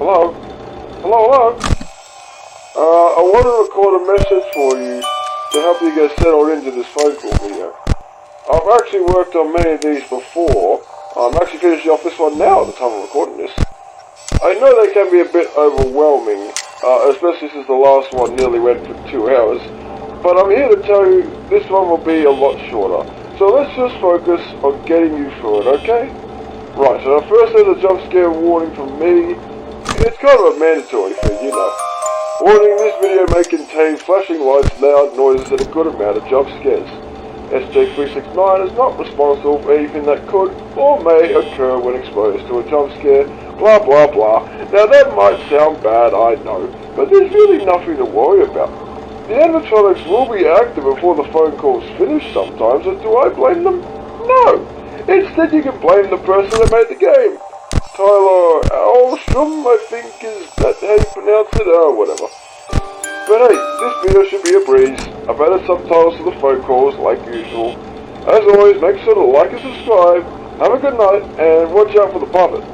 Hello? Hello? I want to record a message for you to help you get settled into this phone call video. I've actually worked on many of these before. I'm actually finishing off this one now at the time of recording this. I know they can be a bit overwhelming, especially since the last one nearly went for 2 hours, but I'm here to tell you this one will be a lot shorter. So let's just focus on getting you through it, okay? Right, so first there's a jump scare warning from me. It's kind of a mandatory thing, you know. Warning, this video may contain flashing lights, loud noises, and a good amount of jump scares. SJ369 is not responsible for anything that could or may occur when exposed to a jump scare, blah blah blah. Now that might sound bad, I know, but there's really nothing to worry about. The animatronics will be active before the phone call's finished sometimes, and do I blame them? No! Instead you can blame the person that made the game. Tyler Alstrom, I think is that how you pronounce it, or whatever. But hey, this video should be a breeze. I've added subtitles to the phone calls like usual. As always, make sure to like and subscribe. Have a good night, and watch out for the puppet.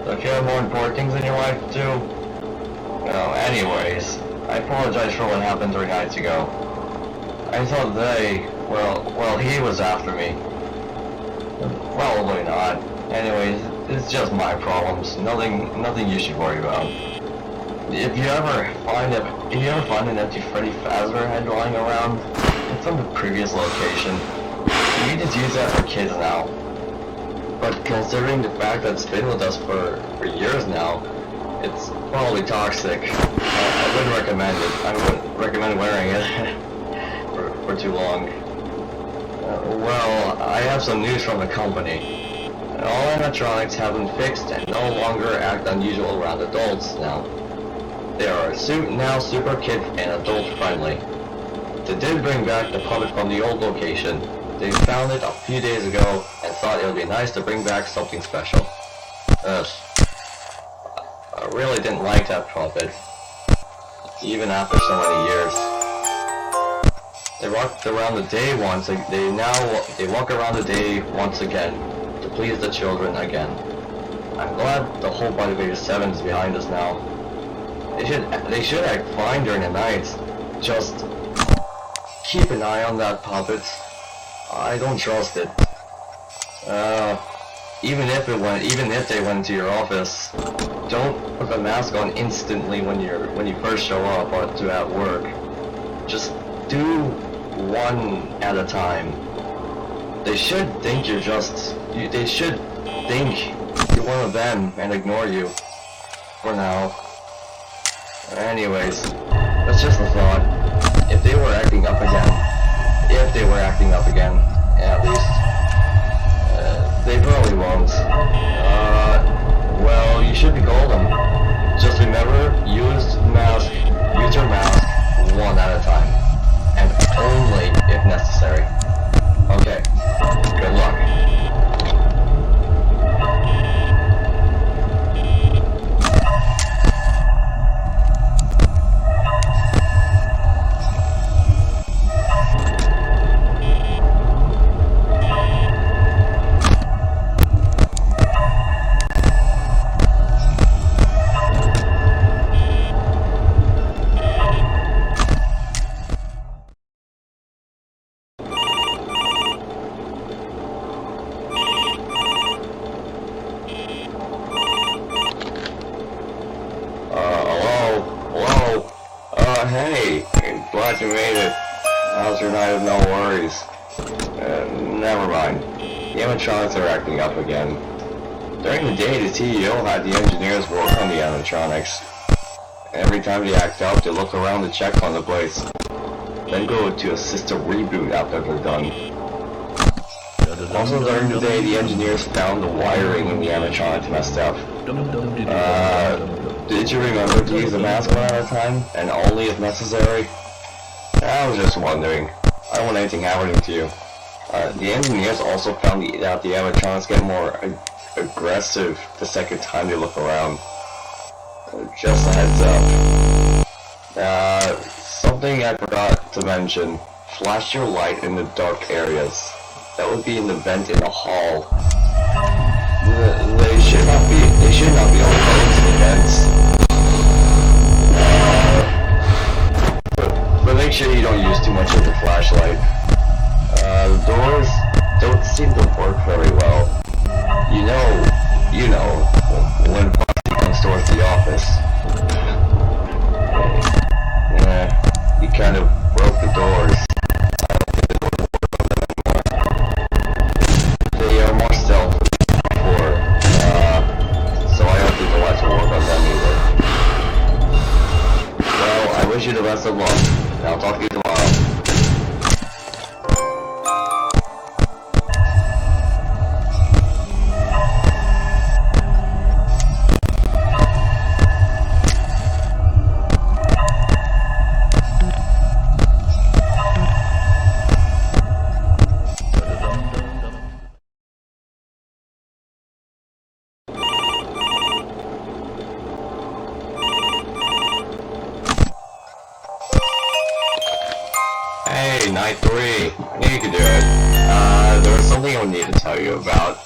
Don't you have more important things in your life to do? No, anyways, I apologize for what happened 3 nights ago. I thought they, well, he was after me. Probably not. Anyways, it's just my problems. Nothing you should worry about. If you ever find an empty Freddy Fazbear head lying around, it's from the previous location. You can just use that for kids now. But considering the fact that it's been with us for years now, it's probably toxic. I wouldn't recommend it. I wouldn't recommend wearing it for too long. Well, I have some news from the company. All animatronics have been fixed and no longer act unusual around adults now. They are now super kid and adult friendly. They did bring back the puppet from the old location. They found it a few days ago and thought it would be nice to bring back something special. I really didn't like that puppet, even after so many years. They walk around the day once. They walk around the day once again to please the children again. I'm glad the whole Body Beta 7 is behind us now. They should act fine during the nights. Just keep an eye on that puppet. I don't trust it. Even if they went to your office, don't put the mask on instantly when you first show up or to at work. Just do one at a time. They should think you're they should think you're one of them and ignore you. For now. Anyways, that's just a thought. If they were acting up again, at least, they probably won't. Well, you should be golden. Just remember, use your mask one at a time, and only if necessary. Okay, good luck. No worries. Never mind. The animatronics are acting up again. During the day, the CEO had the engineers work on the animatronics. Every time they act up, they look around to check on the place. Then go to assist a reboot after they're done. Also during the day, the engineers found the wiring in the animatronics messed up. Did you remember to use the mask one at a time, and only if necessary? I was just wondering. I don't want anything happening to you. The engineers also found that the animatronics get more aggressive the second time they look around. Just a heads up. Something I forgot to mention. Flash your light in the dark areas. That would be in the vent in the hall. They should not be all close to the vents. But make sure you don't use too much of the flashlight. The doors don't seem to work very well. You know, when Foxy comes towards the office. Yeah, he kind of broke the doors. I don't think the doors work on them anymore. They are more stealth before, so I don't think they'll have to work on them either. Well, I wish you the best of luck, and I'll talk to you tomorrow. Night 3. I knew you could do it. There was something I would need to tell you about.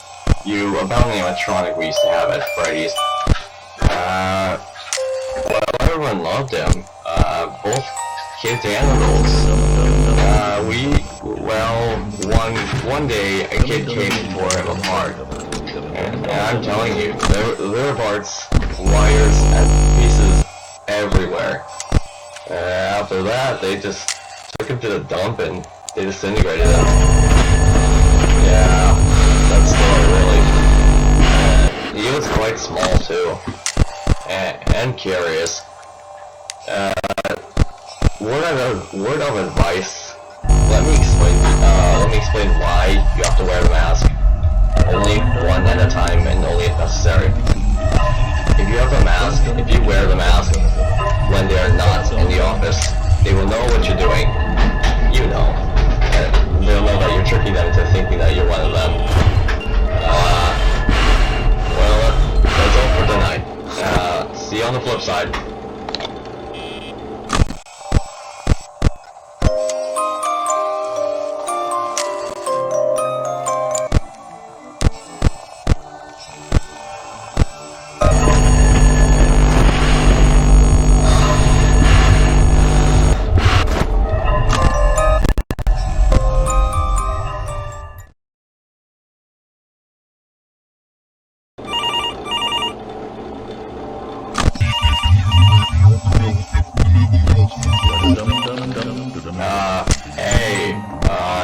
About an animatronic we used to have at Freddy's. Well, everyone loved him. Both kids and adults. One day a kid came and tore him apart. And I'm telling you, there were parts, wires, and pieces everywhere. After that, they just took him to the dump and they disintegrated him. Yeah, that story really. He was quite small too, and curious. Word of advice. Let me explain why you have to wear the mask. Only one at a time and only if necessary. If you wear the mask when they are not in the office, they will know what you're doing. You know. And they'll know that you're tricking them into thinking that you're one of them. Well, that's all for tonight. See you on the flip side.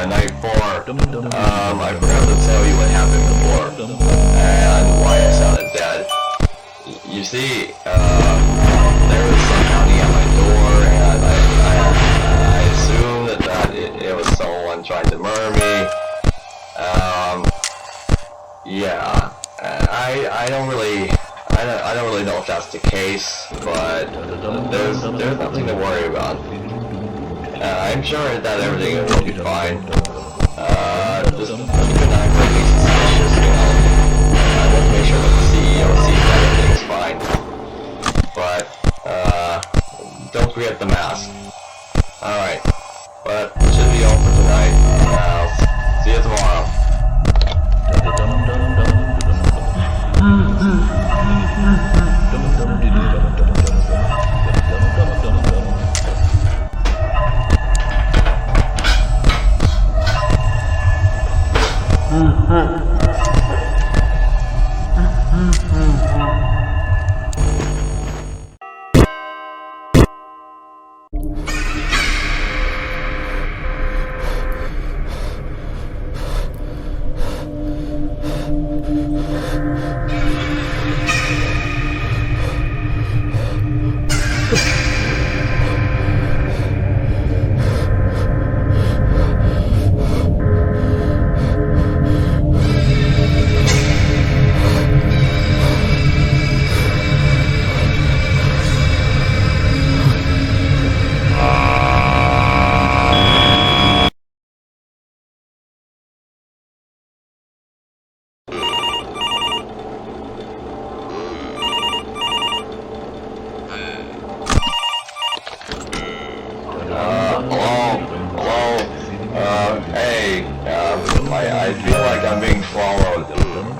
Night 4. I forgot to tell you what happened before, and why I sounded dead. You see, there was some pounding at my door, and I assumed that it was someone trying to murder me. Yeah, I don't really know if that's the case, but there's nothing to worry about. I'm sure that everything will be fine. Just keep an eye for anything suspicious, you know. I want to make sure that the CEO sees that everything's fine. But, don't forget the mask. Alright. But, that should be all for tonight. I'll see you tomorrow. Hey, I feel like I'm being followed.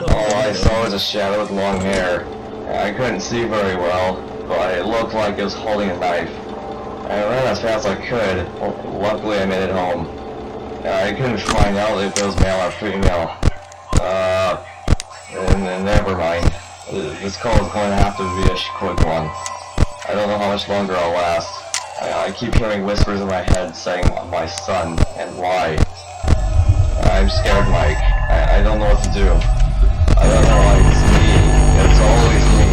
All I saw was a shadow with long hair. I couldn't see very well, but it looked like it was holding a knife. I ran as fast as I could. Luckily, I made it home. I couldn't find out if it was male or female. Never mind. This call is going to have to be a quick one. I don't know how much longer I'll last. I keep hearing whispers in my head saying my son and why. I'm scared, Mike. I don't know what to do. I don't know why it's me. It's always me.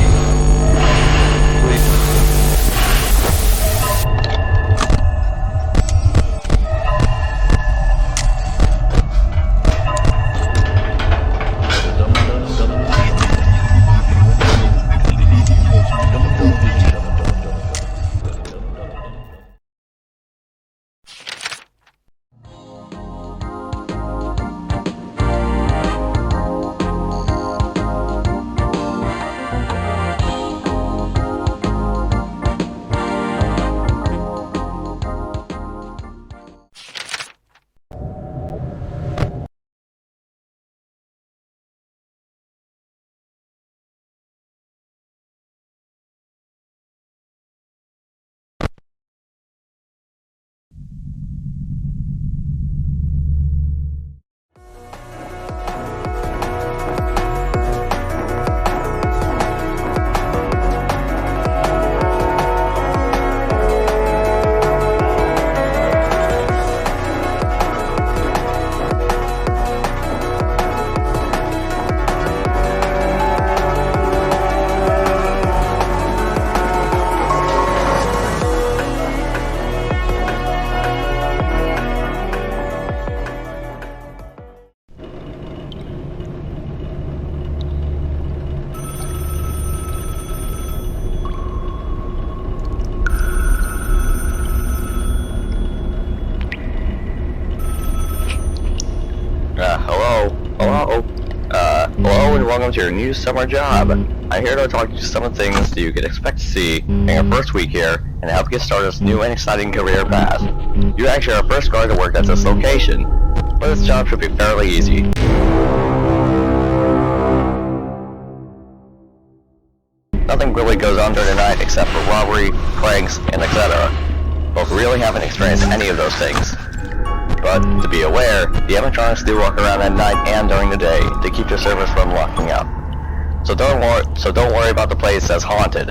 Please. Hello and welcome to your new summer job. I'm here to talk to you some of the things that you can expect to see in your first week here and help get started this new and exciting career path. You actually are first going to work at this location, but this job should be fairly easy. Nothing really goes on during the night except for robbery, pranks, and etc. But we really haven't experienced any of those things. But to be aware, the animatronics do walk around at night and during the day to keep your servers from locking up. So don't worry about the place as haunted.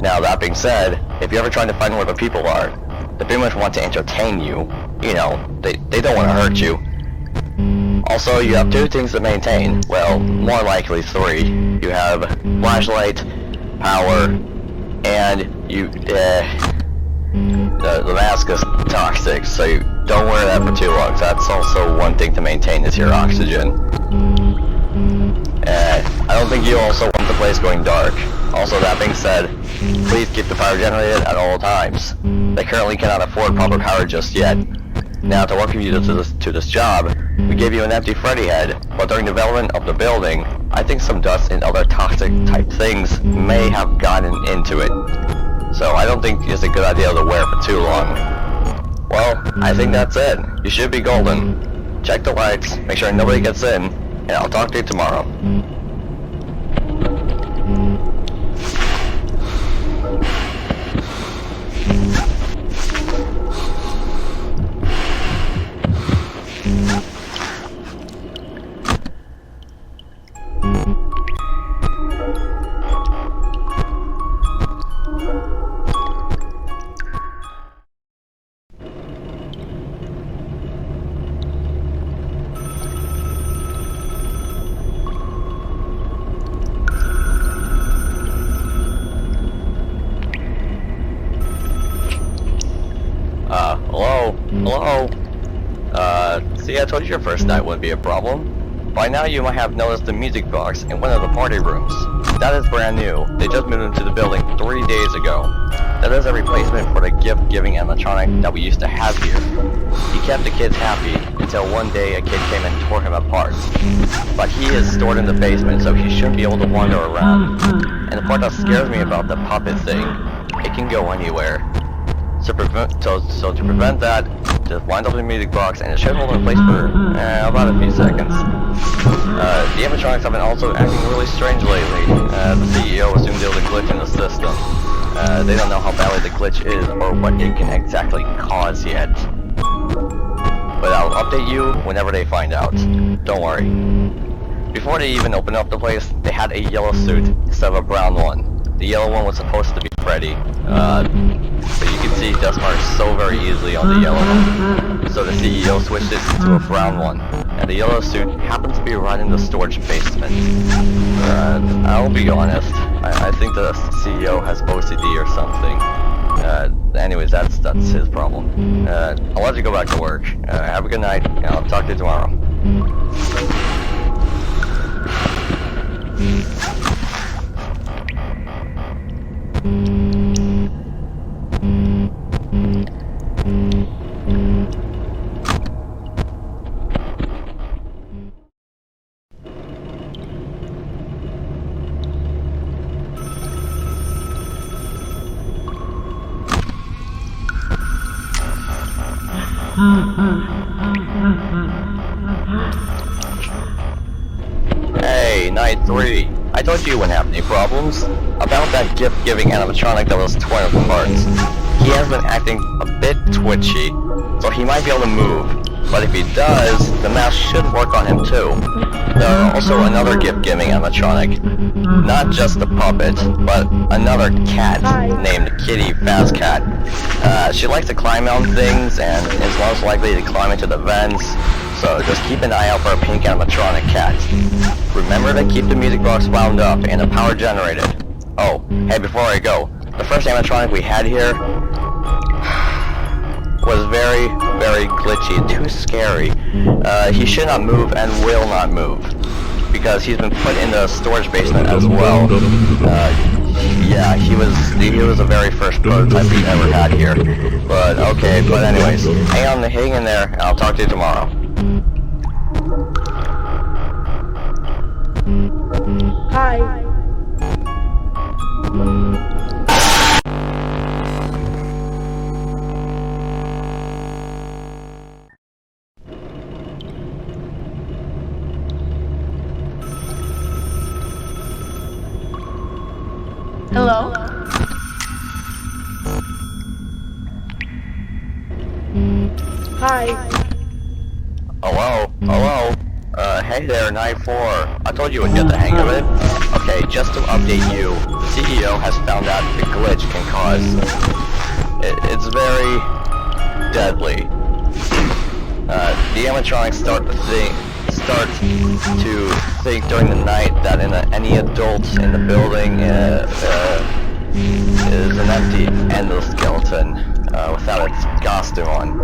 Now that being said, if you're ever trying to find where the people are, they pretty much want to entertain you. You know, they don't want to hurt you. Also, you have two things to maintain. Well, more likely three. You have flashlight, power, and you. The mask is toxic, so you don't wear that for too long. So that's also one thing to maintain is your oxygen. I don't think you also want the place going dark. Also, that being said, please keep the power generated at all times. They currently cannot afford proper power just yet. Now, to welcome you to this job, we gave you an empty Freddy head, but during development of the building, I think some dust and other toxic type things may have gotten into it. So I don't think it's a good idea to wear it for too long. Well, I think that's it. You should be golden. Check the lights, make sure nobody gets in, and I'll talk to you tomorrow. Hello? See, I told you your first night wouldn't be a problem. By now you might have noticed the music box in one of the party rooms. That is brand new. They just moved into the building 3 days ago. That is a replacement for the gift-giving animatronic that we used to have here. He kept the kids happy until one day a kid came and tore him apart. But he is stored in the basement, so he shouldn't be able to wander around. And the part that scares me about the puppet thing, it can go anywhere. So to prevent that, just wind up the music box and it should hold in place for about a few seconds. The animatronics have been also acting really strange lately. The CEO assumed there was a glitch in the system. They don't know how badly the glitch is or what it can exactly cause yet. But I'll update you whenever they find out. Don't worry. Before they even opened up the place, they had a yellow suit instead of a brown one. The yellow one was supposed to be Freddy. But you can see dust marks so very easily on the yellow one. So the CEO switched it to a brown one. And the yellow suit happened to be right in the storage basement. I'll be honest, I think the CEO has OCD or something. Anyways, that's his problem. I'll let you go back to work. Have a good night, and I'll talk to you tomorrow. Hey, Night 3. I told you you wouldn't have any problems. About that gift-giving animatronic that was torn apart. He has been acting a bit twitchy, so he might be able to move. But if he does, the mask should work on him too. There's also another gift-giving animatronic. Not just a puppet, but another cat named Kitty Fazcat. She likes to climb on things and is most likely to climb into the vents. So just keep an eye out for a pink animatronic cat. Remember to keep the music box wound up and the power generated. Oh, hey, before I go, the first animatronic we had here was very, very glitchy and too scary. He should not move and will not move, because he's been put in the storage basement as well. Yeah, he was the very first prototype we ever had here. But okay, but anyways, hang in there, and I'll talk to you tomorrow. Hi. Hello? Hi. Hello? Hey there, Night 4. I told you would get the hang of it. Okay, just to update you, the CEO has found out the glitch can cause. It's very deadly. The animatronics start to think during the night that any adult in the building is an empty endoskeleton without its costume on.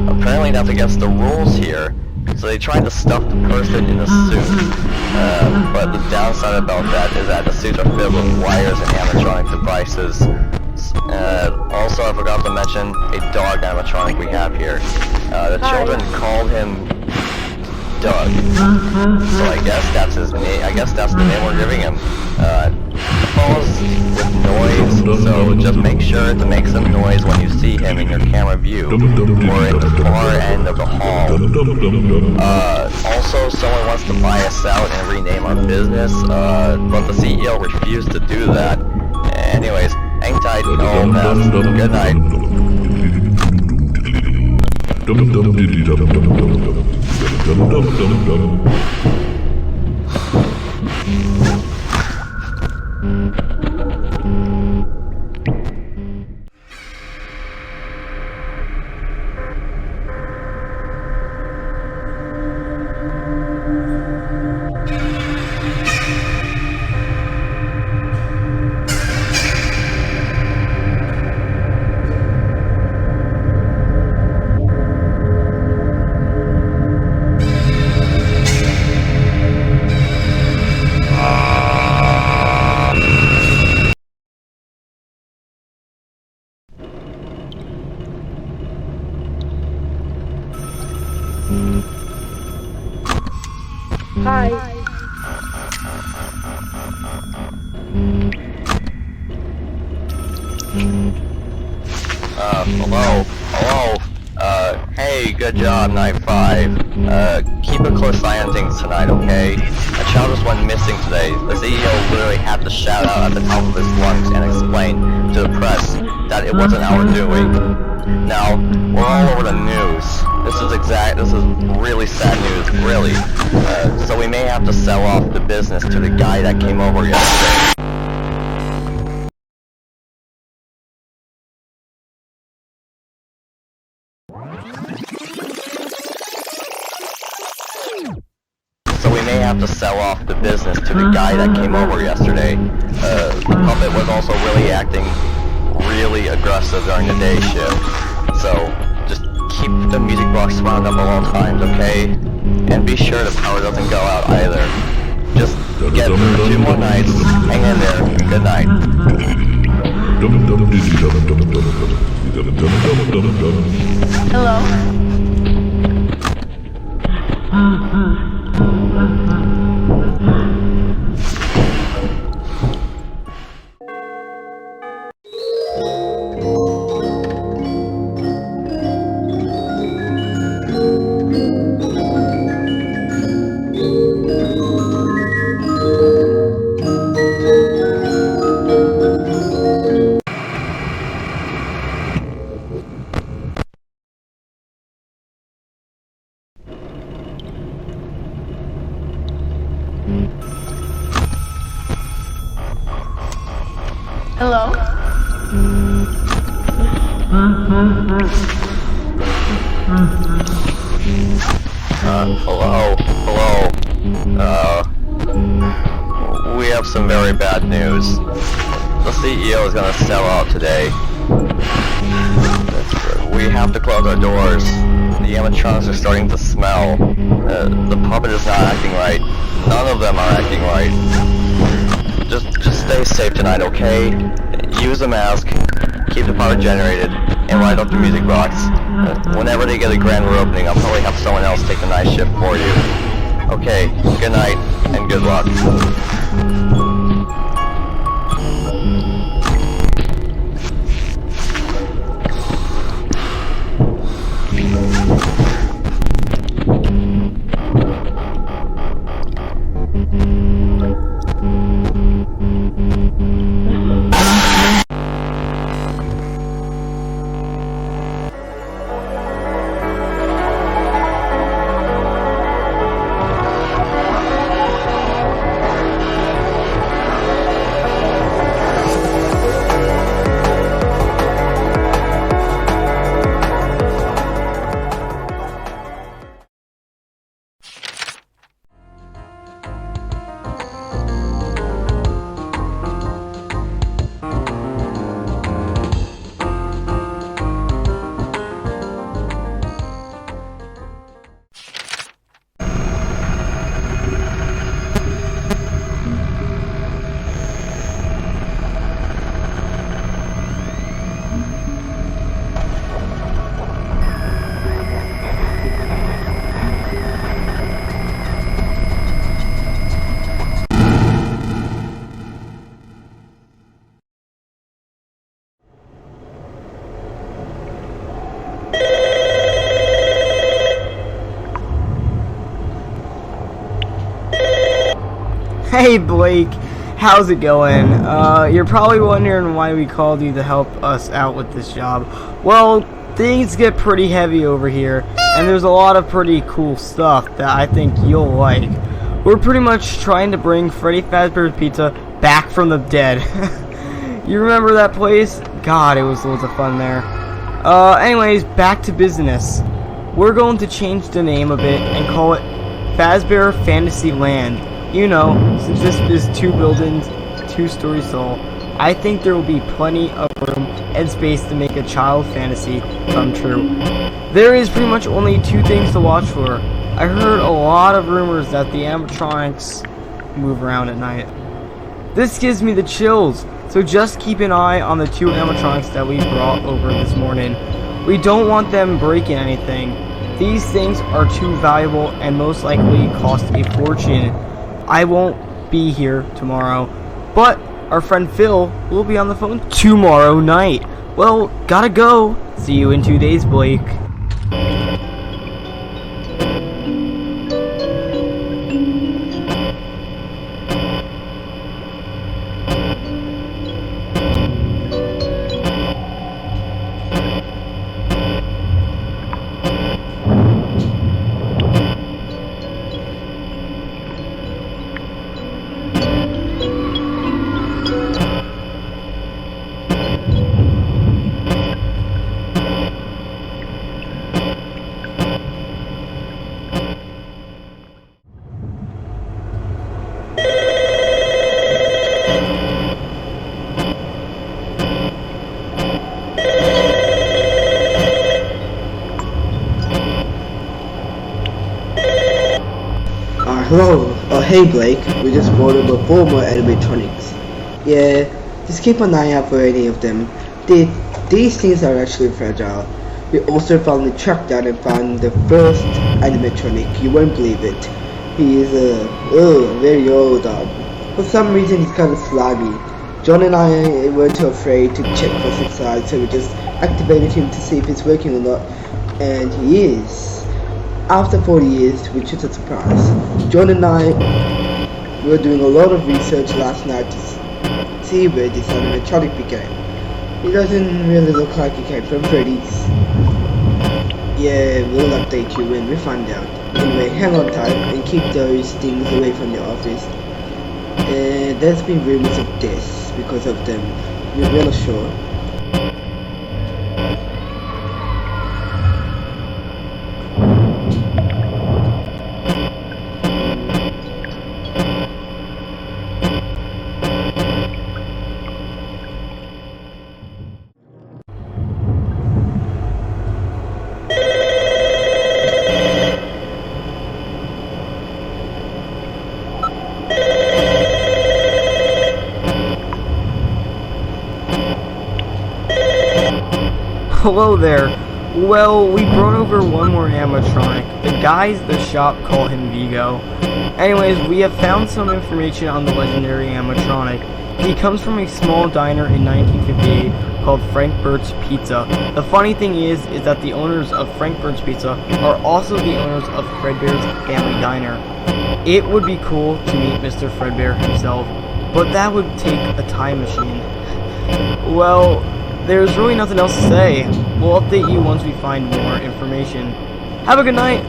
Apparently that's against the rules here, so they tried to stuff the person in a suit. But the downside about that is that the suits are filled with wires and animatronic devices. Also, I forgot to mention a dog animatronic we have here. The children called him Doug. So I guess that's his name. I guess that's the name we're giving him. He falls with noise, so just make sure to make some noise when you see him in your camera view, or in the far end of the hall. Also, someone wants to buy us out and rename our business, but the CEO refused to do that. Anyways, hang tight, all best. Good night. Hi. Hello? Hello? Hey, good job, Night 5. Keep a close eye on things tonight, okay? A child just went missing today. The CEO literally had to shout out at the top of his lungs and explain to the press that it wasn't our doing. Now, we're all over the news. This is really sad news, really. So we may have to sell off the business to the guy that came over yesterday. The puppet was also really acting really aggressive during the day shift. So just keep the music box wound up at all times, okay? And be sure the power doesn't go out either. Just get through 2 more nights, hang in there, and good night. Hello? Hello? Hello? We have some very bad news. The CEO is gonna sell out today. We have to close our doors. The animatronics are starting to smell. The puppet is not acting right. None of them are acting right. Just stay safe tonight, okay? Use a mask, keep the power generated, and light up the music box. Whenever they get a grand reopening, I'll probably have someone else take the night shift for you. Okay, good night, and good luck. Hey Blake, how's it going? You're probably wondering why we called you to help us out with this job. Well, things get pretty heavy over here, and there's a lot of pretty cool stuff that I think you'll like. We're pretty much trying to bring Freddy Fazbear's Pizza back from the dead. You remember that place? God, it was loads of fun there. Anyways, back to business. We're going to change the name a bit and call it Fazbear Fantasy Land. You know, since this is 2 buildings, 2 stories tall, I think there will be plenty of room and space to make a child fantasy come true. There is pretty much only 2 things to watch for. I heard a lot of rumors that the animatronics move around at night. This gives me the chills, so just keep an eye on the 2 animatronics that we brought over this morning. We don't want them breaking anything. These things are too valuable and most likely cost a fortune. I won't be here tomorrow, but our friend Phil will be on the phone tomorrow night. Well, gotta go. See you in 2 days, Blake. Hello. Hey Blake. We just brought over 4 more animatronics. Yeah, just keep an eye out for any of them. These things are actually fragile. We also finally tracked down and found the first animatronic. You won't believe it. He is very old. For some reason he's kind of slimy. John and I weren't too afraid to check for his size, so we just activated him to see if he's working or not. And he is. After 40 years, which is a surprise. John and I were doing a lot of research last night to see where this animatronic began. He doesn't really look like he came from Freddy's. Yeah, we'll update you when we find out. Anyway, hang on tight and keep those things away from your office. There's been rumors of deaths because of them. We're not sure. Hello there. Well, we brought over one more animatronic. The guys at the shop call him Vigo. Anyways, we have found some information on the legendary animatronic. He comes from a small diner in 1958 called Frank Bert's Pizza. The funny thing is that the owners of Frank Bert's Pizza are also the owners of Fredbear's Family Diner. It would be cool to meet Mr. Fredbear himself, but that would take a time machine. Well, there's really nothing else to say. We'll update you once we find more information. Have a good night!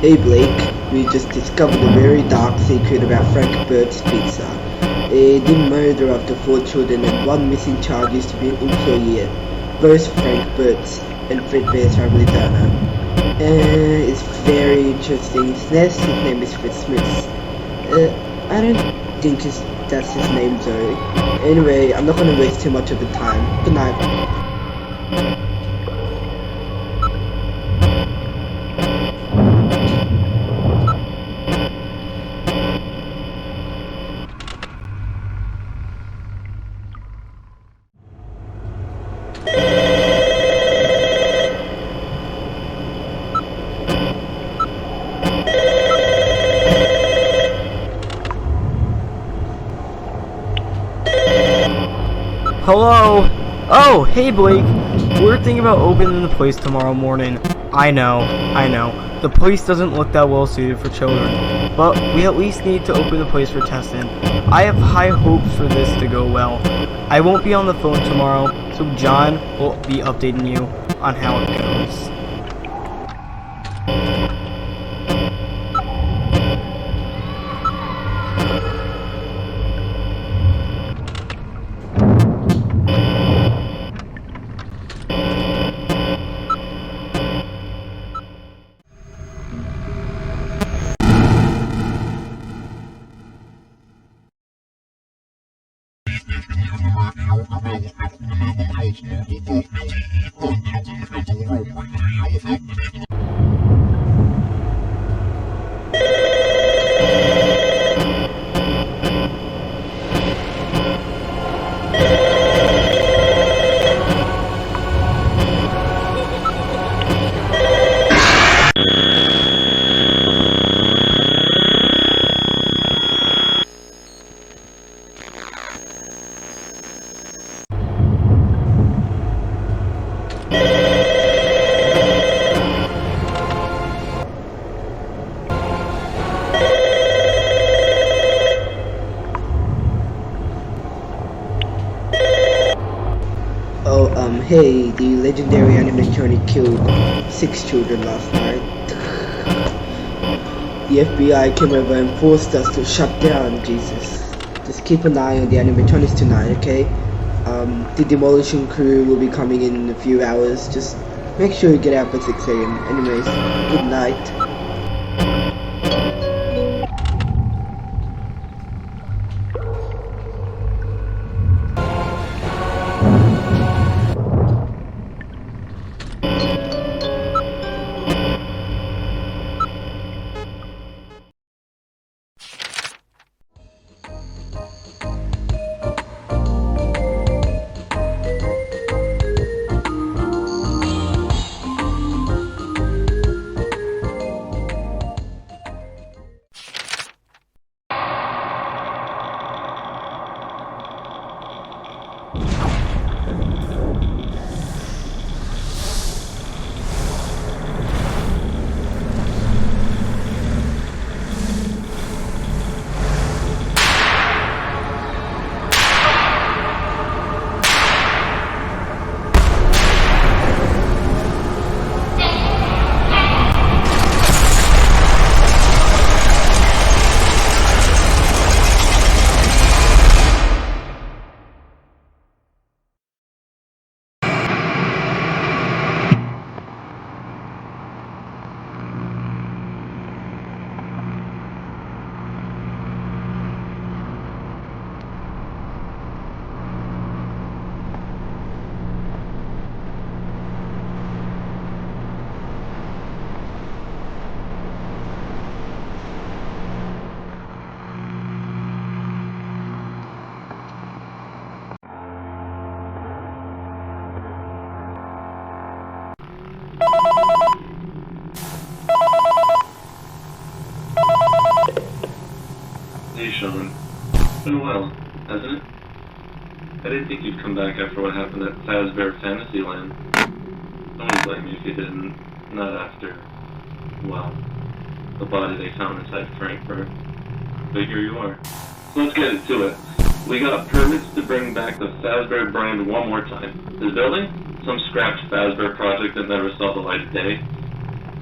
Hey Blake, we just discovered a very dark secret about Frank Bert's Pizza. The murder of the 4 children and 1 missing child used to be an employee at both Frank Bert's and Fredbear's Family Diner. It's very interesting. His name is Fred Smith. I don't think that's his name though. Anyway, I'm not gonna waste too much of the time. Good night. Hello? Oh, hey Blake. We're thinking about opening the place tomorrow morning. I know. The place doesn't look that well suited for children, but we at least need to open the place for testing. I have high hopes for this to go well. I won't be on the phone tomorrow, so John will be updating you on how it goes. Hey, the legendary animatronic killed 6 children last night. The FBI came over and forced us to shut down, Jesus. Just keep an eye on the animatronics tonight, okay? The demolition crew will be coming in a few hours. Just make sure you get out by 6 AM. Anyways, good night. Hey Sean, it's been a while, hasn't it? I didn't think you'd come back after what happened at Fazbear Fantasy Land. Don't blame me if you didn't. Not after, well, the body they found inside Frankfurt. But here you are. So let's get into it. We got permits to bring back the Fazbear brand one more time. This building? Some scrapped Fazbear project that never saw the light of day.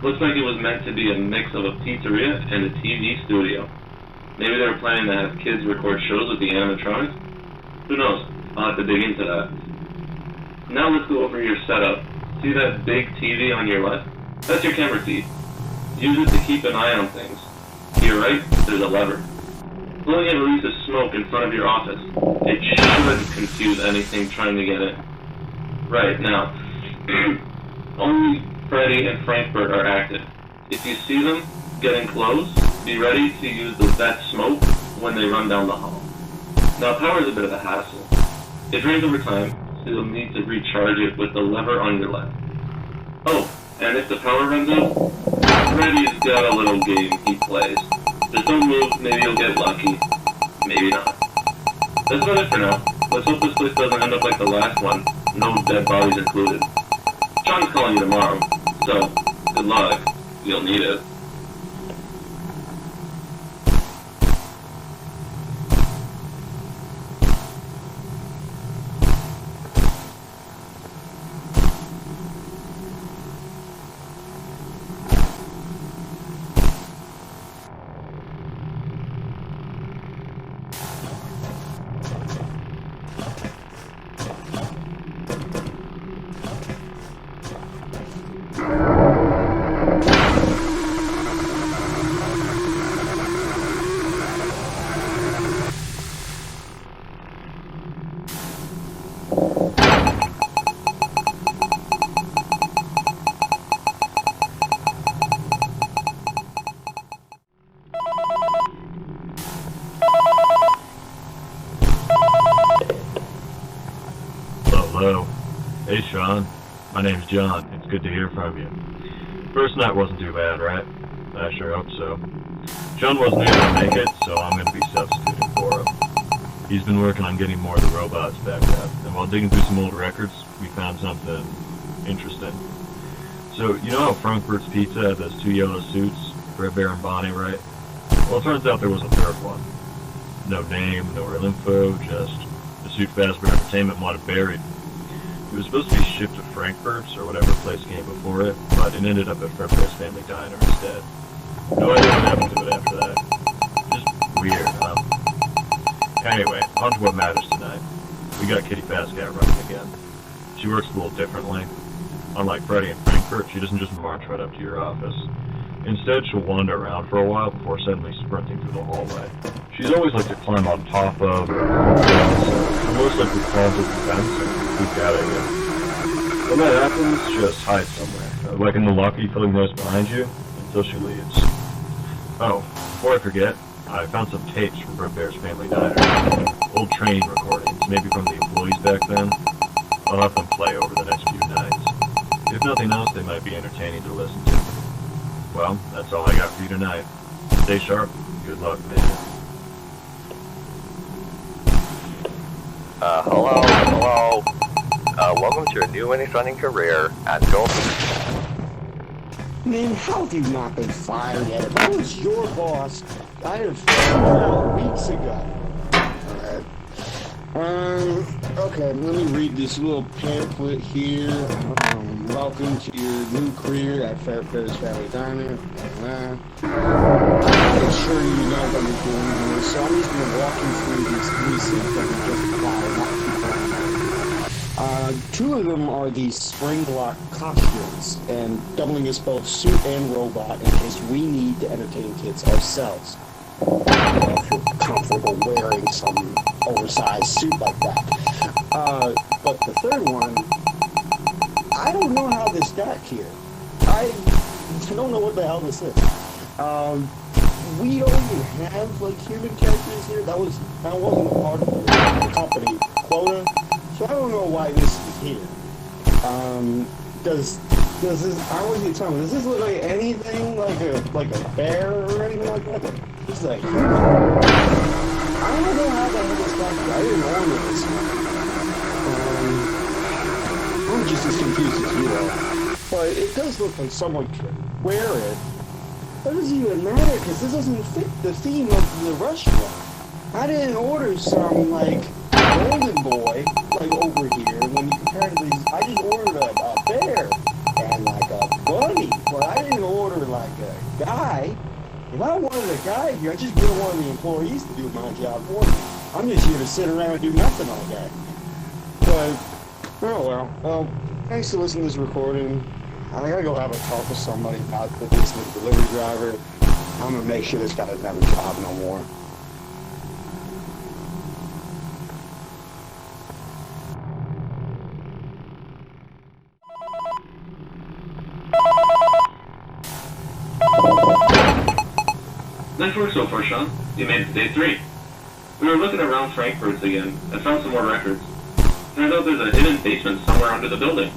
Looks like it was meant to be a mix of a pizzeria and a TV studio. Maybe they were planning to have kids record shows with the animatronics? Who knows? I'll have to dig into that. Now let's go over your setup. See that big TV on your left? That's your camera feed. Use it to keep an eye on things. To your right, there's a lever. Blowing it releases smoke in front of your office. It shouldn't confuse anything trying to get in. Right, now, only Freddy and Frankfurt are active. If you see them getting close, be ready to use that smoke when they run down the hall. Now, power is a bit of a hassle. It drains over time, so you'll need to recharge it with the lever on your left. Oh, and if the power runs out, Freddy's got a little game he plays. Just don't move, maybe you'll get lucky. Maybe not. That's about it for now. Let's hope this place doesn't end up like the last one. No dead bodies included. Sean's calling you tomorrow, so good luck. You'll need it. Hello. Hey, Sean. My name's John. It's good to hear from you. First night wasn't too bad, right? I sure hope so. Sean wasn't able to make it, so I'm going to be substituting for him. He's been working on getting more of the robots back up, and while digging through some old records, we found something interesting. So, you know how Frankfurt's Pizza had those two yellow suits, Fredbear and Bonnie, right? Well, it turns out there was a third one. No name, no real info, just the suit Fazbear Entertainment wanted buried. It was supposed to be shipped to Frankfurt's, or whatever place came before it, but it ended up at Fredbear's Family Diner instead. No idea what happened to it after that. Just weird, huh? Anyway, on to what matters tonight. We got Kitty Fazcat running again. She works a little differently. Unlike Freddy and Frankfurt, she doesn't just march right up to your office. Instead, she'll wander around for a while before suddenly sprinting through the hallway. She's always liked to climb on top of or most likely crawls over the fence and peek out at you. When that happens, she just hides somewhere, like in the locky filling noise behind you, until she leaves. Oh, before I forget, I found some tapes from Fredbear's Family Diner. Old training recordings, maybe from the employees back then. I'll have them play over the next few nights. If nothing else, they might be entertaining to listen to. Well, that's all I got for you tonight. Stay sharp. Good luck, man. Hello. Welcome to your new and exciting career at Gron. Man, how have you not been fired yet? If I was your boss, I'd have fired you out weeks ago. Okay, let me read this little pamphlet here. Welcome to your new career at Fredbear's Family Diner. I'm sure you know what you're doing here, so I'm just going to walk you through these three scenes that we just applied, not too far. Two of them are these spring lock costumes, and doubling as both suit and robot in case we need to entertain kids ourselves. If you're comfortable wearing some oversized suit like that. But the third one, I don't know how this got here. I don't know what the hell this is. We don't even have like human characters here. That wasn't part of the company quota. So I don't know why this is here. Does this? I want you to tell me. Does this look like anything like a bear or anything like that? This is like human. I don't know how the hell this got here. I didn't order this one. I'm just as confused as you are. But it does look like someone could wear it. That doesn't even matter because this doesn't fit the theme of the restaurant. I didn't order some like golden boy like over here when you compare to these. I just ordered a bear and like a bunny, but I didn't order like a guy. If I wanted a guy here, I just get one of the employees to do my job for me. I'm just here to sit around and do nothing all day. But oh well, thanks for listening to this recording. I gotta go have a talk with somebody about this delivery driver. I'm gonna make sure this guy doesn't have a job no more. Nice work so far, Sean. You made it to day 3. We were looking around Frankfurt's again and found some more records. Turns out there's a hidden basement somewhere under the building.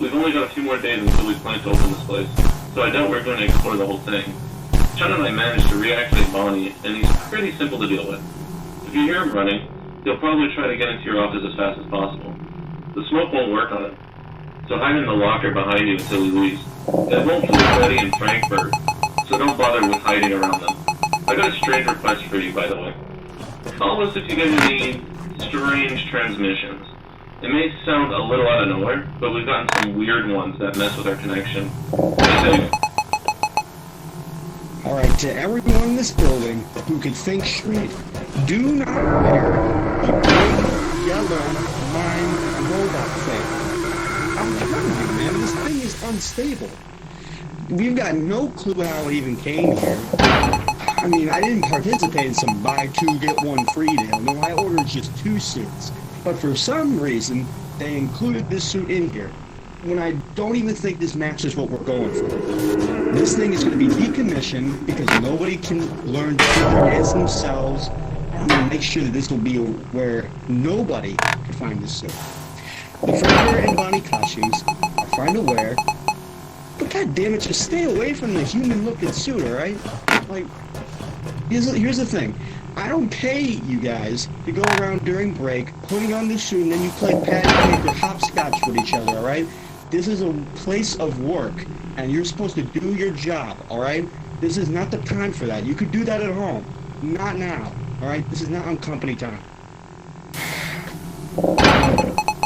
We've only got a few more days until we plan to open this place, so I doubt we're going to explore the whole thing. Sean and I managed to reactivate Bonnie, and he's pretty simple to deal with. If you hear him running, he'll probably try to get into your office as fast as possible. The smoke won't work on him, so hide in the locker behind you until he leaves. It won't fool Freddy and Frankfurt, so don't bother with hiding around them. I got a strange request for you, by the way. Call us if you get any strange transmissions. It may sound a little out of nowhere, but we've gotten some weird ones that mess with our connection. Alright, to everyone in this building who can think straight, do not wear the big yellow mine robot thing. I'm telling you, man, this thing is unstable. We've got no clue how it even came here. I mean, I didn't participate in some buy 2 get 1 free deal. No, I ordered just 2 suits. But for some reason, they included this suit in here, when I don't even think this matches what we're going for. This thing is going to be decommissioned because nobody can learn to keep their hands themselves. I'm going to make sure that this will be where nobody can find this suit. The Fredbear and Bonnie costumes are fine to wear, but god damn it, just stay away from the human-looking suit, alright? Like, here's the thing. I don't pay you guys to go around during break, putting on the suit, and then you play patty cake or hopscotch with each other, alright? This is a place of work, and you're supposed to do your job, alright? This is not the time for that. You could do that at home. Not now, alright? This is not on company time.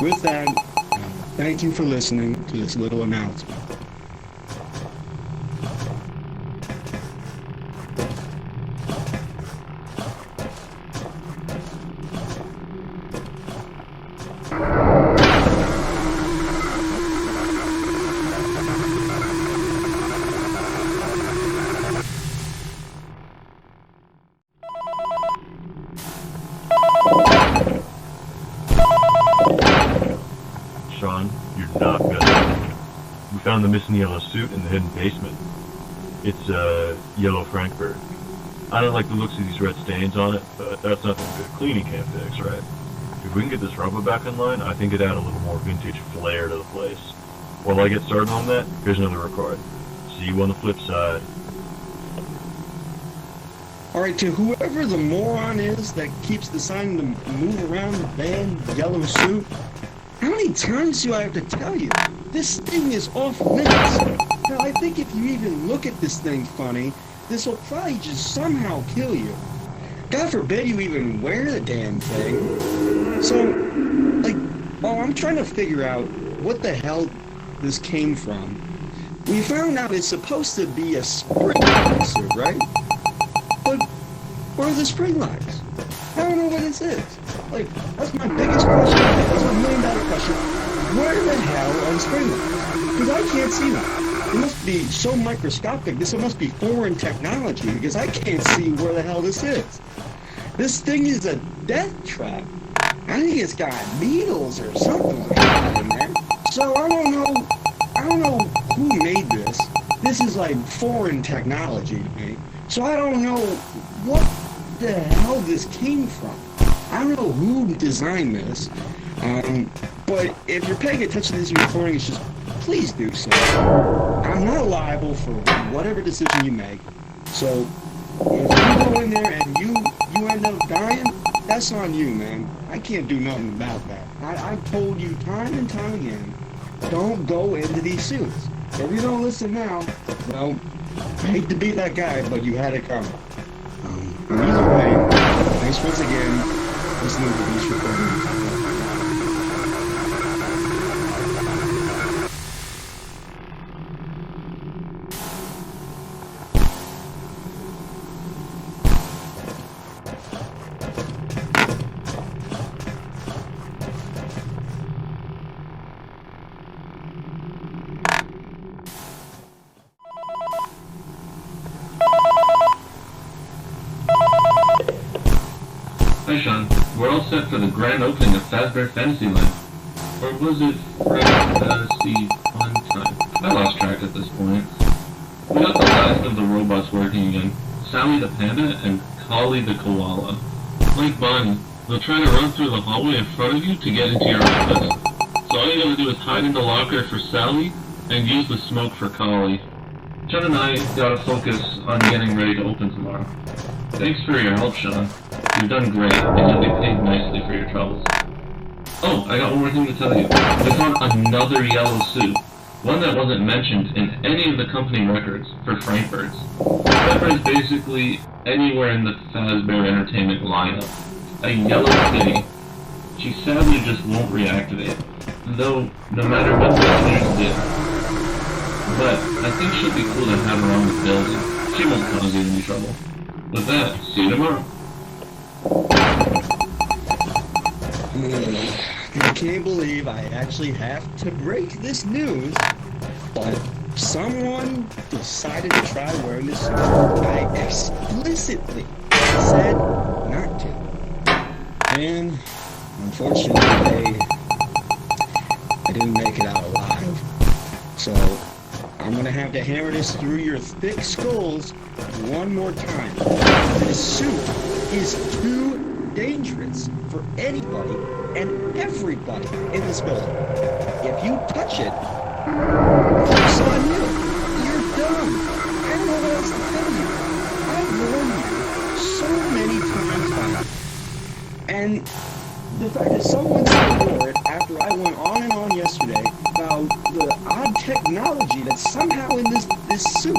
With that, thank you for listening to this little announcement. Sean, you're not good. We found the missing yellow suit in the hidden basement. It's yellow Frankfurt. I don't like the looks of these red stains on it, but that's nothing good cleaning can't fix, right? If we can get this rubber back in line, I think it'd add a little more vintage flair to the place. While I get started on that, here's another record. See you on the flip side. Alright, to whoever the moron is that keeps deciding to move around the band yellow suit, how many times do I have to tell you? This thing is off limits. Now, I think if you even look at this thing funny, this will probably just somehow kill you. God forbid you even wear the damn thing. So, like, I'm trying to figure out what the hell this came from. We found out it's supposed to be a spring suit, right? But where are the spring lights? I don't know what this is. Like, that's my biggest question. That's my $1 million question. Where the hell are the spring lights? Because I can't see them. It must be so microscopic. This must be foreign technology because I can't see where the hell this is. This thing is a death trap. I think it's got needles or something like that in there. So I don't know who made this. This is like foreign technology to me. So I don't know what the hell this came from. I don't know who designed this. But if you're paying attention to this recording, it's just please do so. I'm not liable for whatever decision you make. So if you go in there and you end up dying, that's on you, man. I can't do nothing about that. I've told you time and time again, don't go into these suits. If you don't listen now, well, I hate to be that guy, but you had it coming. Either way, thanks once again for listening to these recordings. Hi Sean, we're all set for the grand opening of Fazbear Fantasy Land. Or was it Fantasy Fun Time? I lost track at this point. We got the last of the robots working again. Sally the Panda and Collie the Koala. Like Bonnie, they'll try to run through the hallway in front of you to get into your office. So all you gotta do is hide in the locker for Sally and use the smoke for Collie. John and I gotta focus on getting ready to open tomorrow. Thanks for your help, Sean. You've done great, and you'll be paid nicely for your troubles. Oh, I got one more thing to tell you. We found another yellow suit. One that wasn't mentioned in any of the company records for Frankfurts. That is basically anywhere in the Fazbear Entertainment lineup. A yellow kitty. She sadly just won't reactivate. Though, no matter what the others did. But, I think she'll be cool to have around the building. She won't cause you any trouble. With that, see you tomorrow. I can't believe I actually have to break this news, but someone decided to try wearing this suit. I explicitly said not to. And, unfortunately, I didn't make it out alive. So, I'm gonna have to hammer this through your thick skulls one more time. This suit is too dangerous for anybody and everybody in this building. If you touch it, it's on you. You're done. I don't know what else to tell you. I've warned you so many times by now. And the fact that someone still wore it after I went on and on yesterday about the odd technology that's somehow in this suit.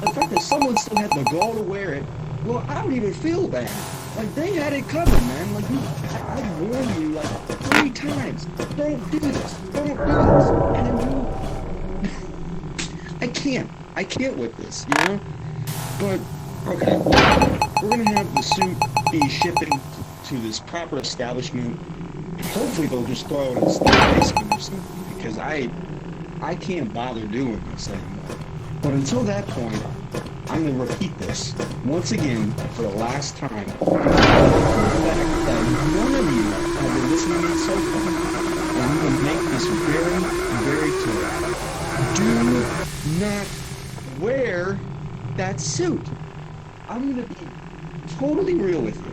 The fact that someone still had the gall to wear it, well, I don't even feel bad. Like, they had it covered, man. Like, I warned you, like, 3 times. Don't do this. Don't do this. And then you... I can't with this, you know? But, okay. We're gonna have the suit be shipped to this proper establishment. Hopefully they'll just throw it in the basement or something, because I can't bother doing this anymore. But until that point, I'm going to repeat this once again for the last time. For the fact that none of you have been listening to me so far, and I'm going to make this very, very clear. Do not wear that suit. I'm going to be totally real with you.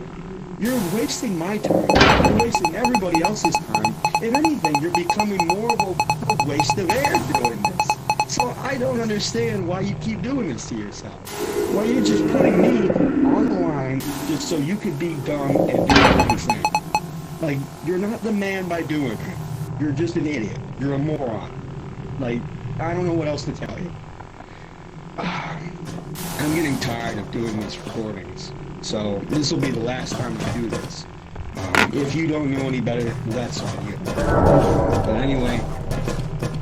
You're wasting my time. You're wasting everybody else's time. If anything, you're becoming more of a waste of air doing this. So I don't understand why you keep doing this to yourself. Why you're just putting me on the line just so you could be dumb and do everything. Like, you're not the man by doing it. You're just an idiot. You're a moron. Like, I don't know what else to tell you. I'm getting tired of doing these recordings. So this will be the last time I do this. If you don't know any better, that's on you. But anyway,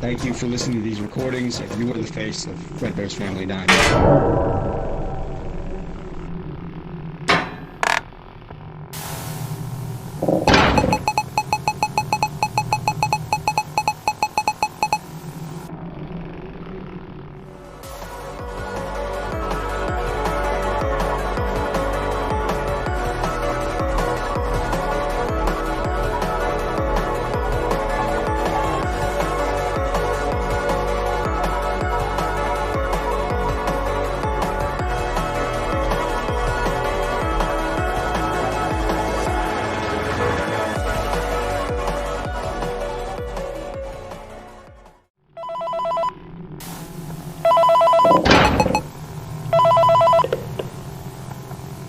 thank you for listening to these recordings, and you are the face of Fredbear's Family Diner.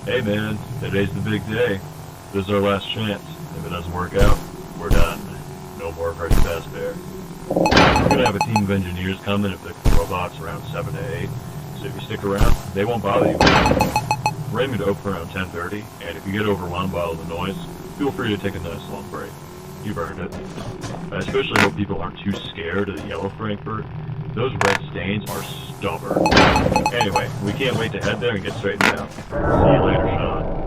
Hey man, today's the big day. This is our last chance. If it doesn't work out, we're done. No more Freddy Fazbear. We're gonna have a team of engineers come and fix the robots around 7 to 8. So if you stick around, they won't bother you. We're aiming to open around 10:30, and if you get overwhelmed by all the noise, feel free to take a nice long break. You've earned it. I especially hope people aren't too scared of the yellow Frankfurt. Those red stains are stubborn. Anyway, we can't wait to head there and get straightened out. See you later, Sean.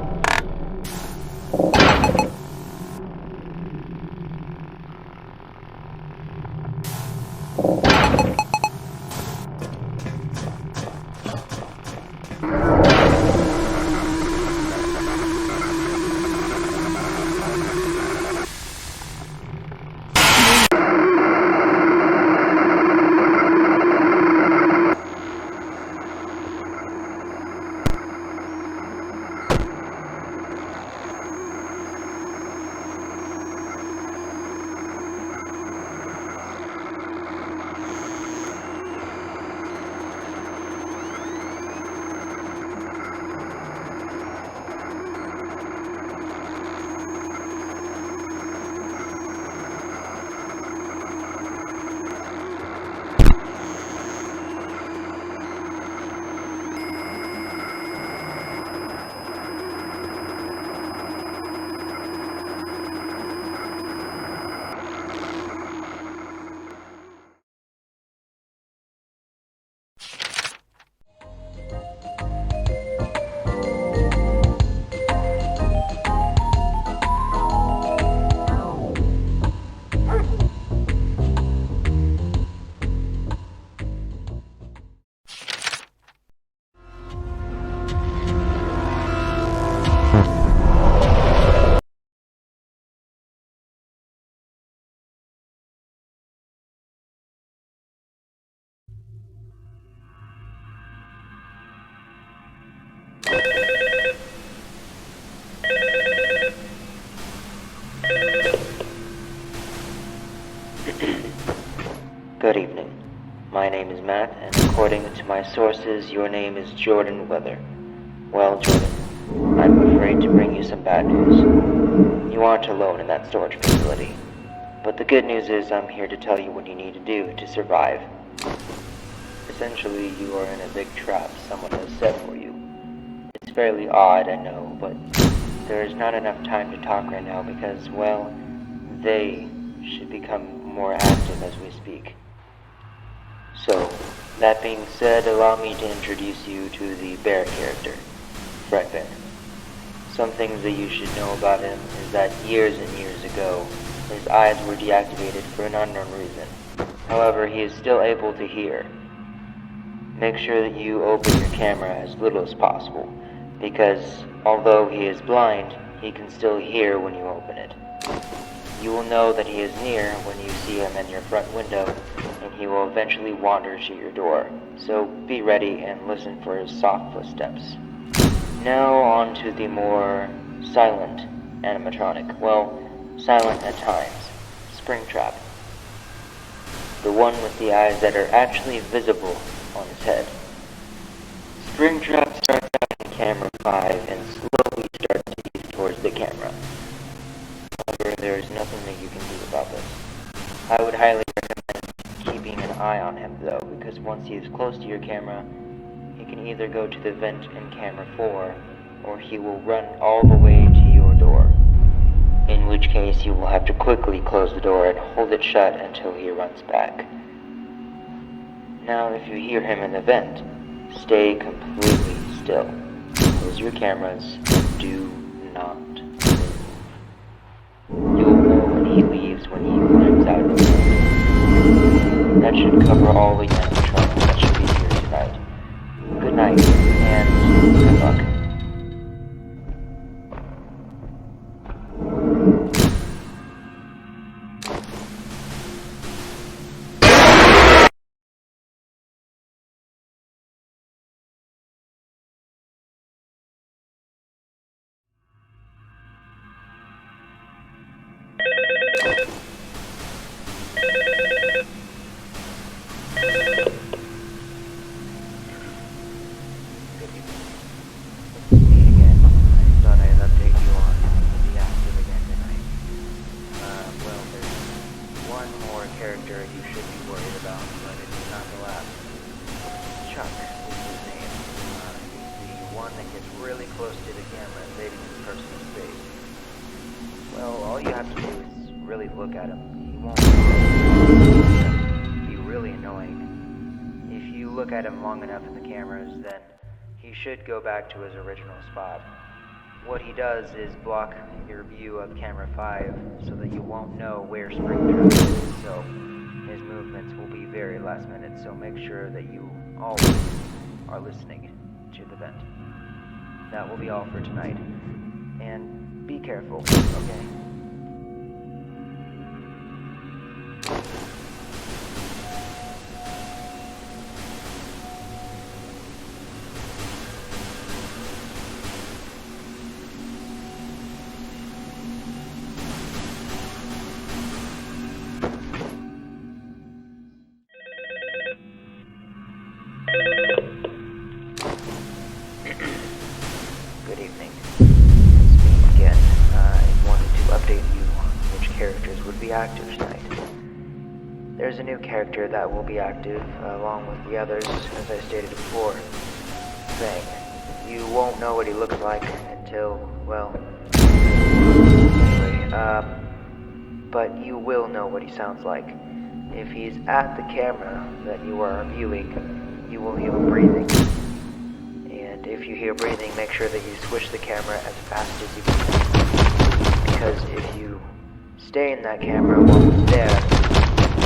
My name is Matt, and according to my sources, your name is Jordan Weather. Well, Jordan, I'm afraid to bring you some bad news. You aren't alone in that storage facility. But the good news is I'm here to tell you what you need to do to survive. Essentially, you are in a big trap someone has set for you. It's fairly odd, I know, but there is not enough time to talk right now because, well, they should become more active as we speak. So, that being said, allow me to introduce you to the bear character, Fredbear. Some things that you should know about him is that years and years ago, his eyes were deactivated for an unknown reason. However, he is still able to hear. Make sure that you open your camera as little as possible, because although he is blind, he can still hear when you open it. You will know that he is near when you see him in your front window, and he will eventually wander to your door, so be ready and listen for his soft footsteps. Now on to the more silent animatronic. Well, silent at times. Springtrap. The one with the eyes that are actually visible on his head. Springtrap starts out in camera 5 and slowly starts to ease towards the camera. However, there is nothing that you can do about this. I would highly recommend keeping an eye on him though, because once he is close to your camera, he can either go to the vent in camera 4, or he will run all the way to your door. In which case, you will have to quickly close the door and hold it shut until he runs back. Now, if you hear him in the vent, stay completely still. Close your cameras and do not move. You'll know when he leaves when he climbs out of the vent. That should cover all the animatronics that should be here tonight. Good night, and good luck. Look at him. He won't be really annoying. If you look at him long enough in the cameras, then he should go back to his original spot. What he does is block your view of camera 5 so that you won't know where Springtrap is, so his movements will be very last minute, so make sure that you always are listening to the vent. That will be all for tonight. And be careful, okay? Good evening. It's me again. I wanted to update you on which characters would be active tonight. There's a new character that will be active, along with the others, as I stated before. Fang. You won't know what he looks like until, well... Anyway, but you will know what he sounds like. If he's at the camera that you are viewing, you will hear him breathing. And if you hear breathing, make sure that you switch the camera as fast as you can. Because if you stay in that camera while he's there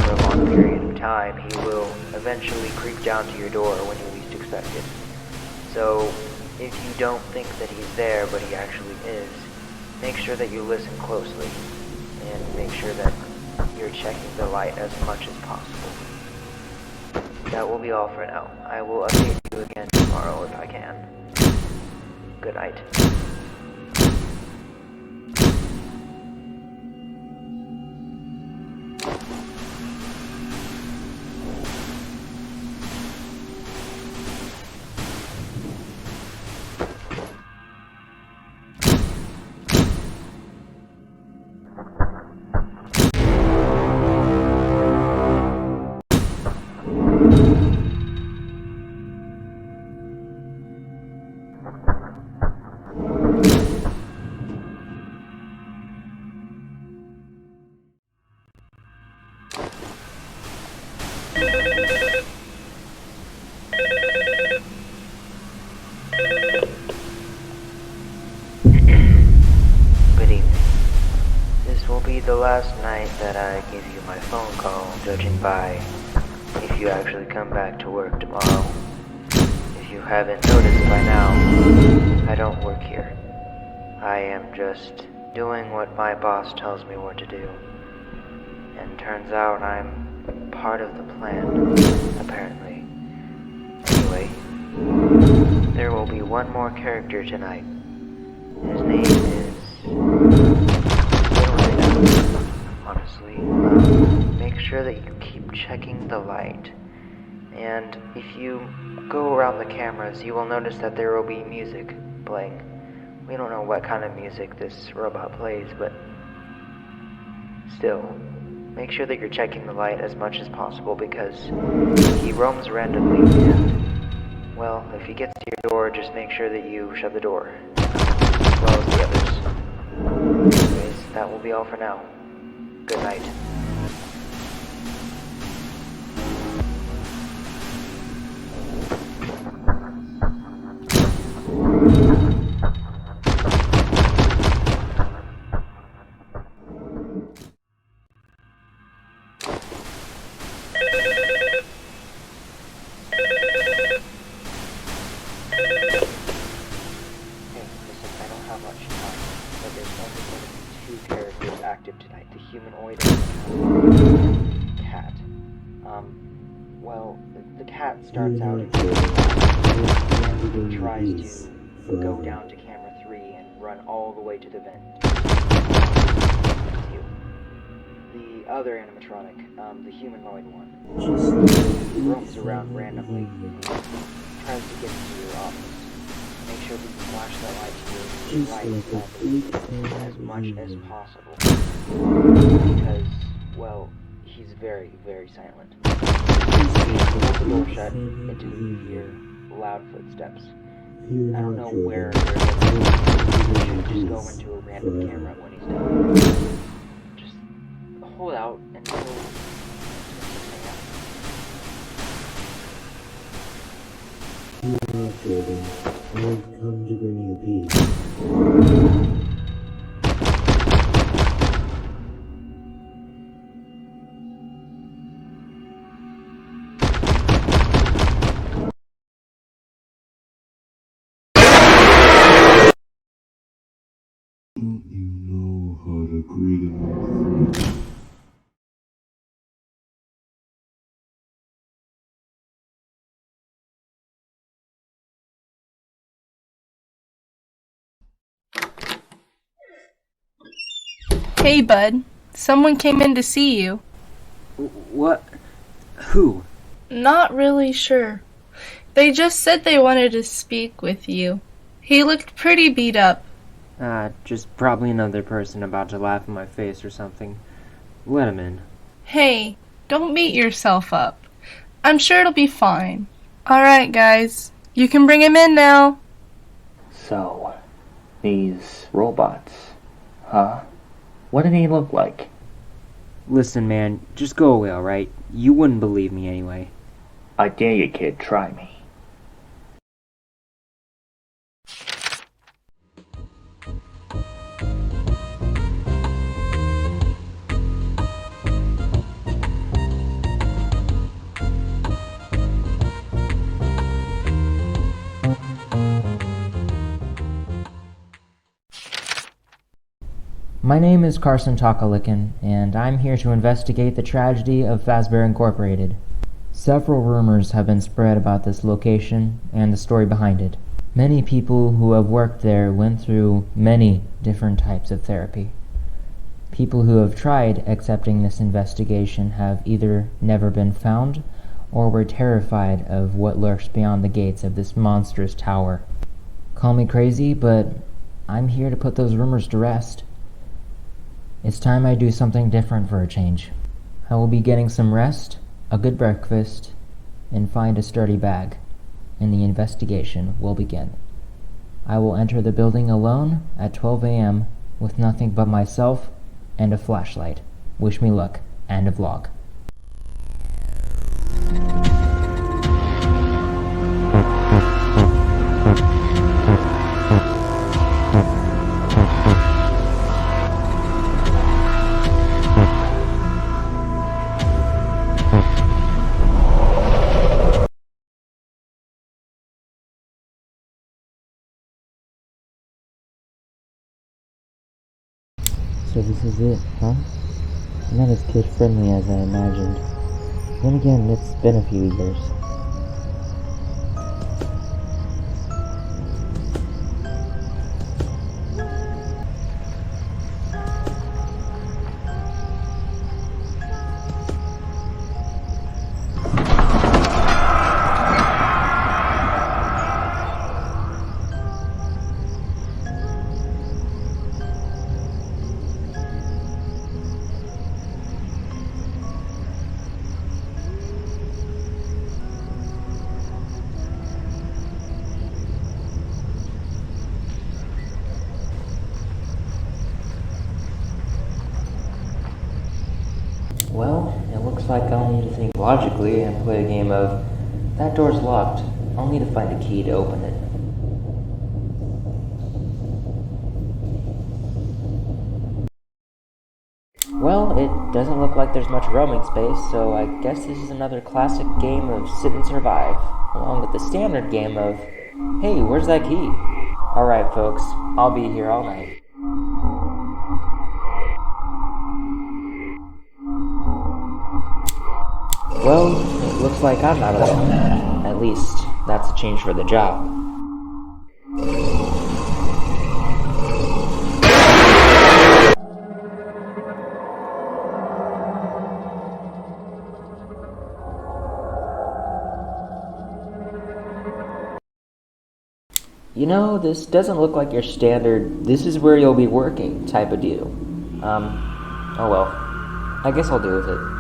for a long period of time, he will eventually creep down to your door when you least expect it. So, if you don't think that he's there, but he actually is, make sure that you listen closely, and make sure that you're checking the light as much as possible. That will be all for now. I will update you again tomorrow if I can. Good night. be the last night that I give you my phone call, judging by if you actually come back to work tomorrow. If you haven't noticed by now, I don't work here. I am just doing what my boss tells me what to do. And turns out I'm part of the plan, apparently. Anyway, there will be one more character tonight. His name is... honestly. Make sure that you keep checking the light. And if you go around the cameras, you will notice that there will be music playing. We don't know what kind of music this robot plays, but still, make sure that you're checking the light as much as possible because he roams randomly and, well, if he gets to your door, just make sure that you shut the door, as well as the others. Anyways, that will be all for now. Good night. Humanoid and cat. Well, the cat starts out and tries to go down to camera 3 and run all the way to the vent. That's you. The other animatronic, the humanoid one, roams around randomly and tries to get into your office. Make sure that you flash the light to your right as much as possible. Because, well, he's very, very silent. Hold the door shut until you hear loud footsteps. I don't know where they're going. You should just go into a random camera when he's done. Just hold out until... I've come to bring you peace. Don't you know how to greet him? Hey, bud. Someone came in to see you. What? Who? Not really sure. They just said they wanted to speak with you. He looked pretty beat up. Just probably another person about to laugh in my face or something. Let him in. Hey, don't beat yourself up. I'm sure it'll be fine. Alright, guys. You can bring him in now. So, these robots, huh? What did he look like? Listen, man, just go away, alright? You wouldn't believe me anyway. I dare you, kid, try me. My name is Gron Takaliken, and I'm here to investigate the tragedy of Fazbear Incorporated. Several rumors have been spread about this location and the story behind it. Many people who have worked there went through many different types of therapy. People who have tried accepting this investigation have either never been found or were terrified of what lurks beyond the gates of this monstrous tower. Call me crazy, but I'm here to put those rumors to rest. It's time I do something different for a change. I will be getting some rest, a good breakfast, and find a sturdy bag, and the investigation will begin. I will enter the building alone at 12 a.m. with nothing but myself and a flashlight. Wish me luck, and a vlog. So this is it, huh? Not as kid-friendly as I imagined. Then again, it's been a few years. Well, it looks like I'll need to think logically and play a game of, that door's locked. I'll need to find a key to open it. Well, it doesn't look like there's much roaming space, so I guess this is another classic game of sit and survive, along with the standard game of, hey, where's that key? Alright folks, I'll be here all night. Well, it looks like I'm not alone. At least, that's a change for the job. You know, this doesn't look like your standard, this is where you'll be working type of deal. Oh well. I guess I'll deal with it.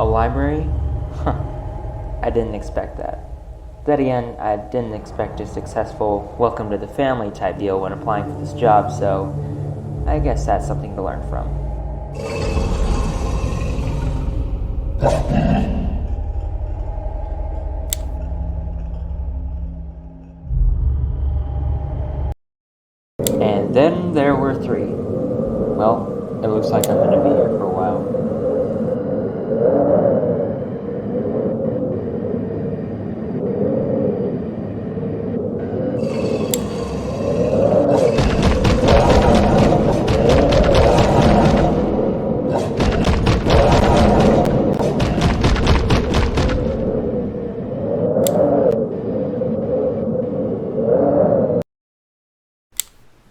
A library? Huh. I didn't expect that. Then again, I didn't expect a successful welcome to the family type deal when applying for this job, so I guess that's something to learn from. And then there were 3. Well, it looks like I'm gonna be here for a while.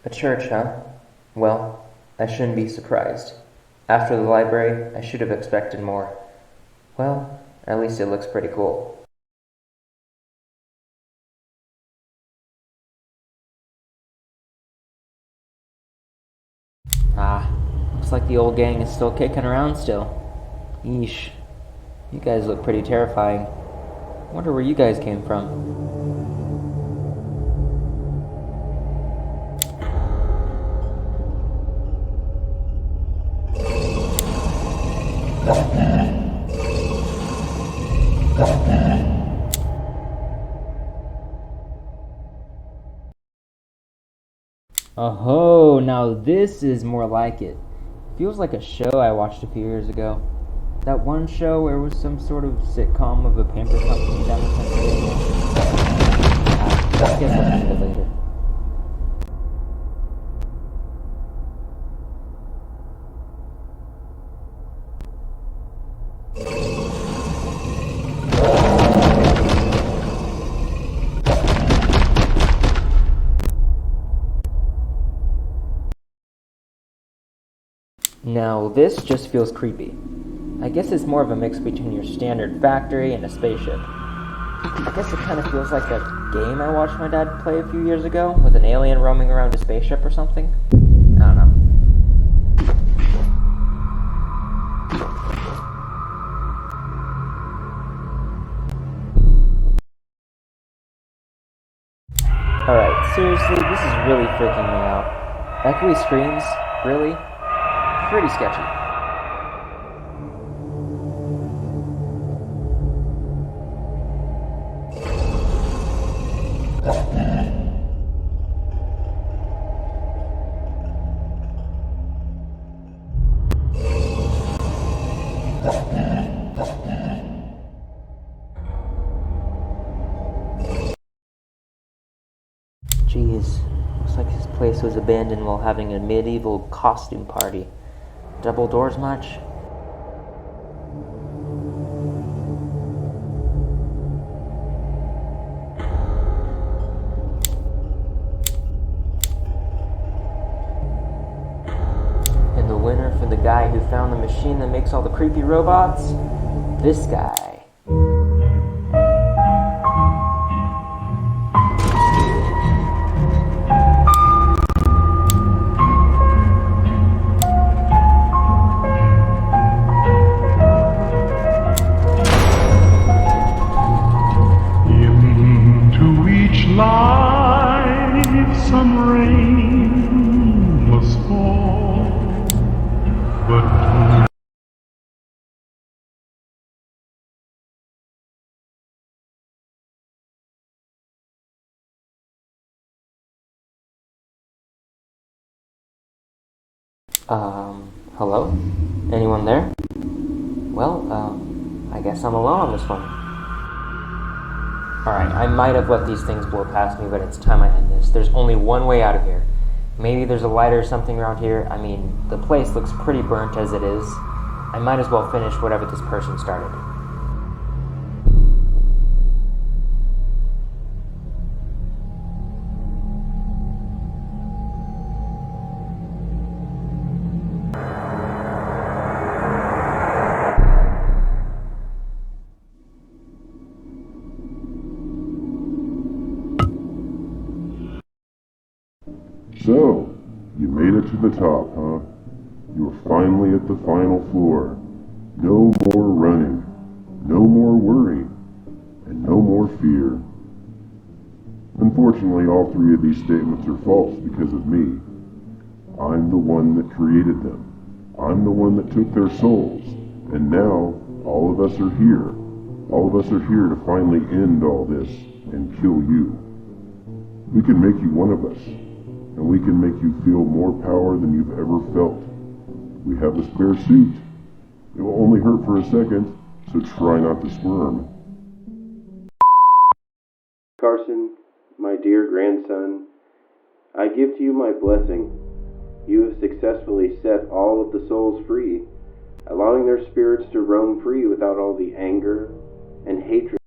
A church, huh? Well, I shouldn't be surprised. After the library, I should have expected more. Well, at least it looks pretty cool. Ah, looks like the old gang is still kicking around still. Yeesh. You guys look pretty terrifying. Wonder where you guys came from. Oh, now this is more like it. Feels like a show I watched a few years ago. That one show where it was some sort of sitcom of a pamper company down in Pennsylvania. I guess I'll find it later. Now, this just feels creepy. I guess it's more of a mix between your standard factory and a spaceship. I guess it kind of feels like that game I watched my dad play a few years ago, with an alien roaming around a spaceship or something. I don't know. Seriously, this is really freaking me out. Echoey screams? Really? Pretty sketchy. Jeez, looks like this place was abandoned while having a medieval costume party. Double doors much? And the winner for the guy who found the machine that makes all the creepy robots? This guy. Some rain must fall, but Hello? Anyone there? Well, I guess I'm alone on this one. Alright, I might have let these things blow past me, but it's time I end this. There's only one way out of here. Maybe there's a lighter or something around here. I mean, the place looks pretty burnt as it is. I might as well finish whatever this person started. So, you made it to the top, huh? You are finally at the final floor. No more running, no more worry, and no more fear. Unfortunately, all three of these statements are false because of me. I'm the one that created them. I'm the one that took their souls. And now, all of us are here. All of us are here to finally end all this and kill you. We can make you one of us. And we can make you feel more power than you've ever felt. We have a spare suit. It will only hurt for a second, so try not to squirm. Carson, my dear grandson, I give to you my blessing. You have successfully set all of the souls free, allowing their spirits to roam free without all the anger and hatred